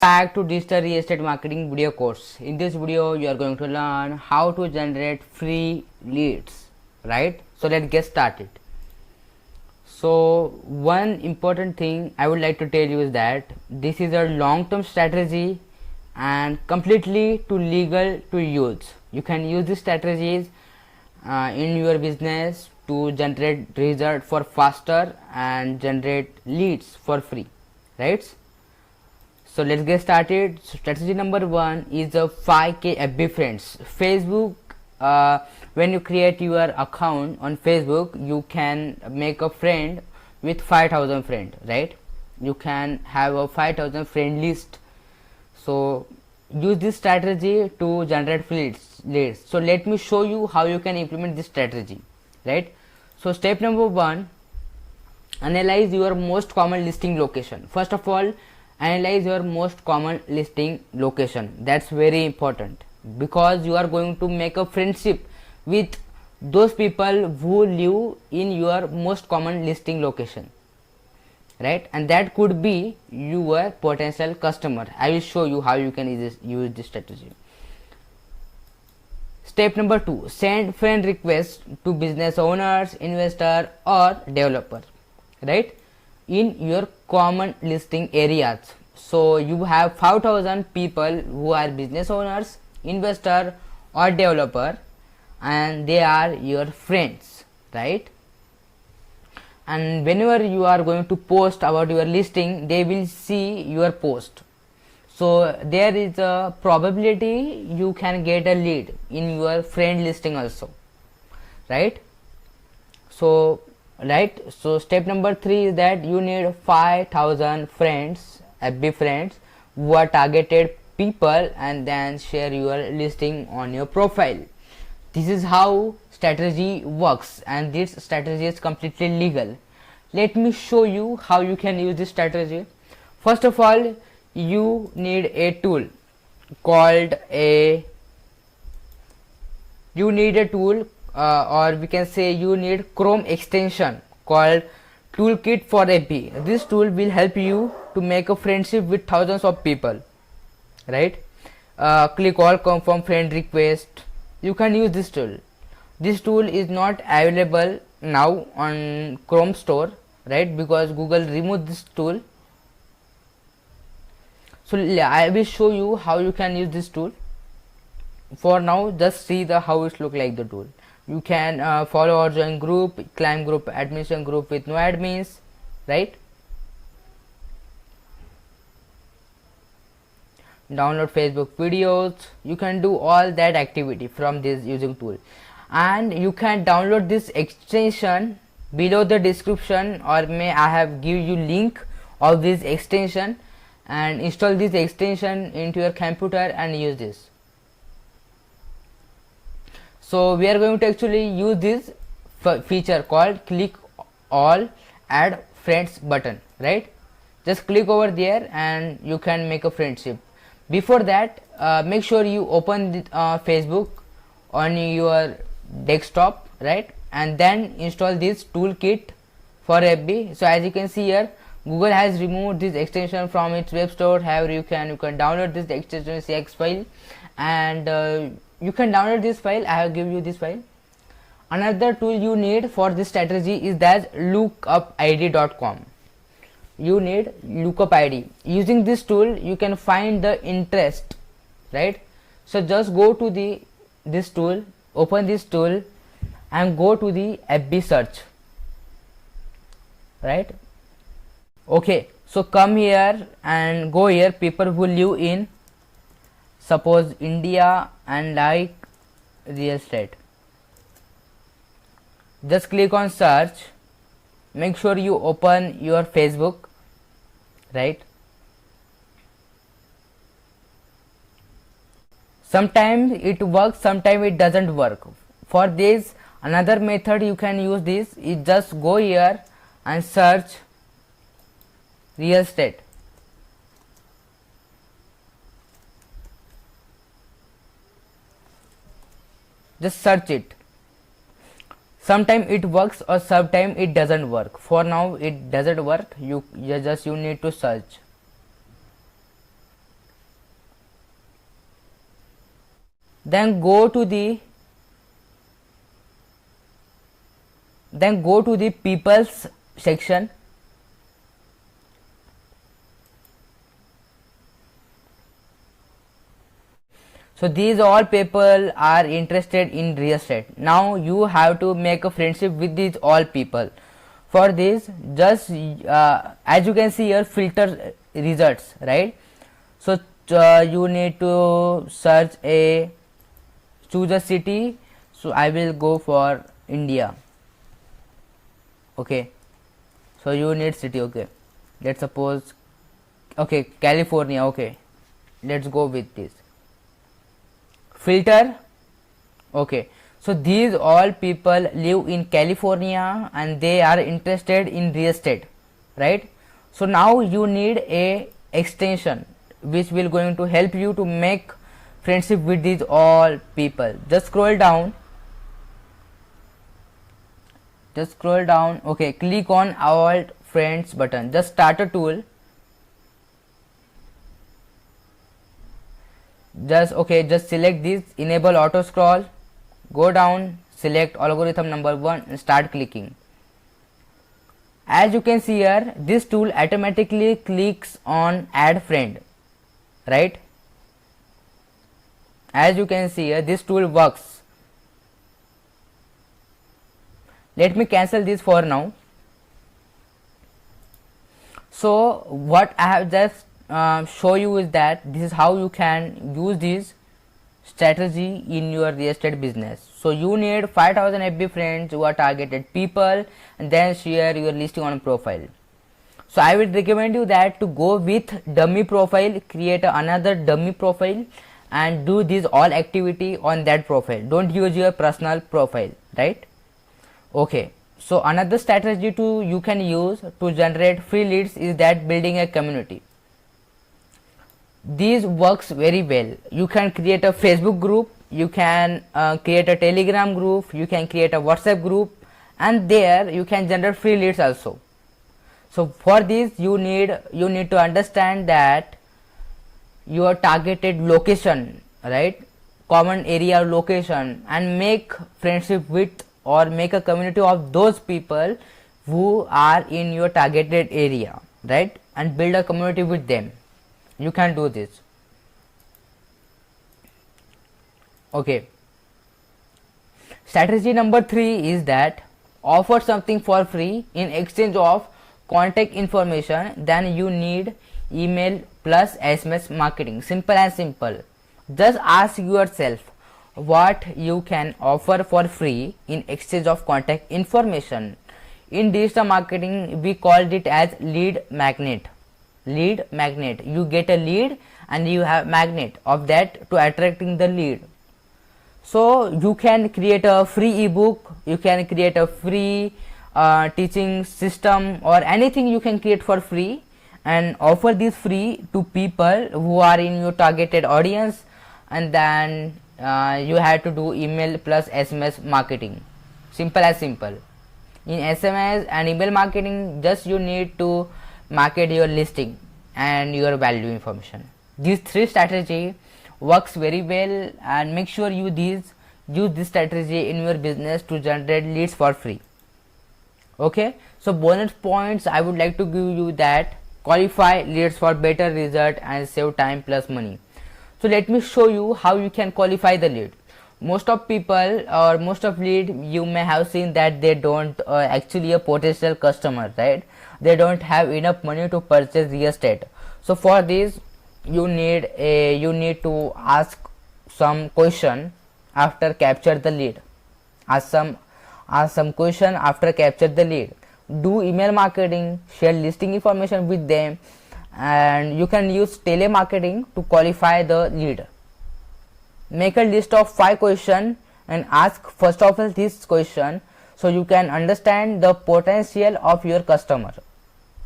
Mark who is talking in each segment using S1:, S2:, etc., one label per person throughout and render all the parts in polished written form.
S1: back to digital real estate marketing video course. In this video you are going to learn how to generate free leads, right? So let's get started. So one important thing I would like to tell you is that this is a long-term strategy and completely legal to use. You can use these strategies in your business to generate result for faster and generate leads for free, right? So let's get started. So strategy number one is a 5k FB friends. Facebook, when you create your account on Facebook, you can make a friend with 5,000 friends, right? You can have a 5,000 friend list. So use this strategy to generate leads. So let me show you how you can implement this strategy, right? So step number one, analyze your most common listing location. First of all, analyze your most common listing location. That's very important because you are going to make a friendship with those people who live in your most common listing location, right? And that could be your potential customer. I will show you how you can use this strategy. Step number two, send friend requests to business owners, investor or developer, right, in your common listing areas. So you have 5,000 people who are business owners, investor or developer, and they are your friends, right? And whenever you are going to post about your listing, they will see your post. So there is a probability you can get a lead in your friend listing also, right? So step number three is that you need 5,000 friends, FB friends, who are targeted people, and then share your listing on your profile. This is how strategy works, and this strategy is completely legal. Let me show you how you can use this strategy. First of all, you need a tool called or we can say you need Chrome extension called Toolkit for FB. This tool will help you to make a friendship with thousands of people, right? Click all confirm friend request. You can use this tool. This tool is not available now on Chrome store, right, because Google removed this tool. So I will show you how you can use this tool. For now, just see how it look like the tool. You can follow or join group, climb group, admission group with no admins, right? Download Facebook videos. You can do all that activity from this using tool, and you can download this extension below the description, or may I have give you link of this extension, and install this extension into your computer and use this. So we are going to actually use this feature called click all add friends button, right? Just click over there and you can make a friendship. Before that, make sure you open the, Facebook on your desktop, right, and then install this toolkit for FB. So as you can see here, Google has removed this extension from its web store. However, you can download this extension CX file, and you can download this file. I have given you this file. Another tool you need for this strategy is that lookupid.com. You need lookup ID. Using this tool, you can find the interest, right? So just go to this tool, open this tool, and go to the FB search, right? Okay, so come here and go here, people who live in, suppose, India and like real estate. Just click on search. Make sure you open your Facebook, right? Sometimes it works, sometimes it doesn't work. For this, another method you can use this is just go here and search real estate. Just search it. Sometimes it works or sometimes it doesn't work. For now it doesn't work. You need to search. then go to the people's section. So these all people are interested in real estate. Now you have to make a friendship with these all people. For this, just as you can see here, filter results, right? So you need to choose a city. So I will go for India. Okay, so you need city. Okay, let's suppose, okay, California. Okay, let's go with this filter. Okay, so these all people live in California and they are interested in real estate, right? So now you need a extension which will going to help you to make friendship with these all people. Just scroll down. Okay, click on all friends button. Just start a tool. Just select this, enable auto scroll, go down, select algorithm number 1 and start clicking. As you can see here, this tool automatically clicks on add friend, right? As you can see here, this tool works. Let me cancel this for now. So what I have just show you is that this is how you can use this strategy in your real estate business. So you need 5000 FB friends who are targeted people, and then share your listing on profile. So I would recommend you that to go with dummy profile, create another dummy profile and do this all activity on that profile. Don't use your personal profile, right? Okay, so another strategy you can use to generate free leads is that building a community. This works very well. You can create a Facebook group, you can create a Telegram group, you can create a WhatsApp group, and there you can generate free leads also. So for this you need to understand that your targeted location, right, common area location, and make friendship with or make a community of those people who are in your targeted area, right, and build a community with them. You can do this. Okay, strategy number 3 is that offer something for free in exchange of contact information. Then you need email plus SMS marketing. Simple and simple. Just ask yourself what you can offer for free in exchange of contact information. In digital marketing we called it as lead magnet. Lead magnet, you get a lead and you have magnet of that to attracting the lead. So you can create a free ebook, you can create a free teaching system or anything you can create for free and offer this free to people who are in your targeted audience, and then you have to do email plus SMS marketing. Simple as simple. In SMS and email marketing, just you need to market your listing and your value information. These 3 strategy works very well, and make sure you use this strategy in your business to generate leads for free. Okay, so bonus points I would like to give you that qualify leads for better result and save time plus money. So let me show you how you can qualify the lead. Most of people or most of lead you may have seen that they don't actually a potential customer, right? They don't have enough money to purchase real estate. So for this you need to ask some question after capture the lead. Ask some question after capture the lead. Do email marketing, share listing information with them, and you can use telemarketing to qualify the lead. Make a list of 5 questions and ask first of all this question so you can understand the potential of your customer.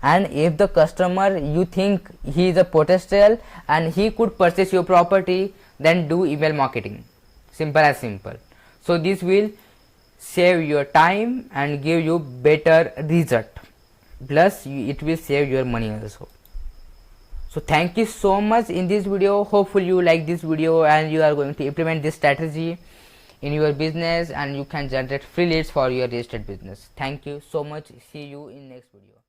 S1: And if the customer you think he is a potential and he could purchase your property, then do email marketing. Simple as simple. So this will save your time and give you better result, plus it will save your money also. So thank you so much in this video. Hopefully you like this video and you are going to implement this strategy in your business and you can generate free leads for your real estate business. Thank you so much. See you in next video.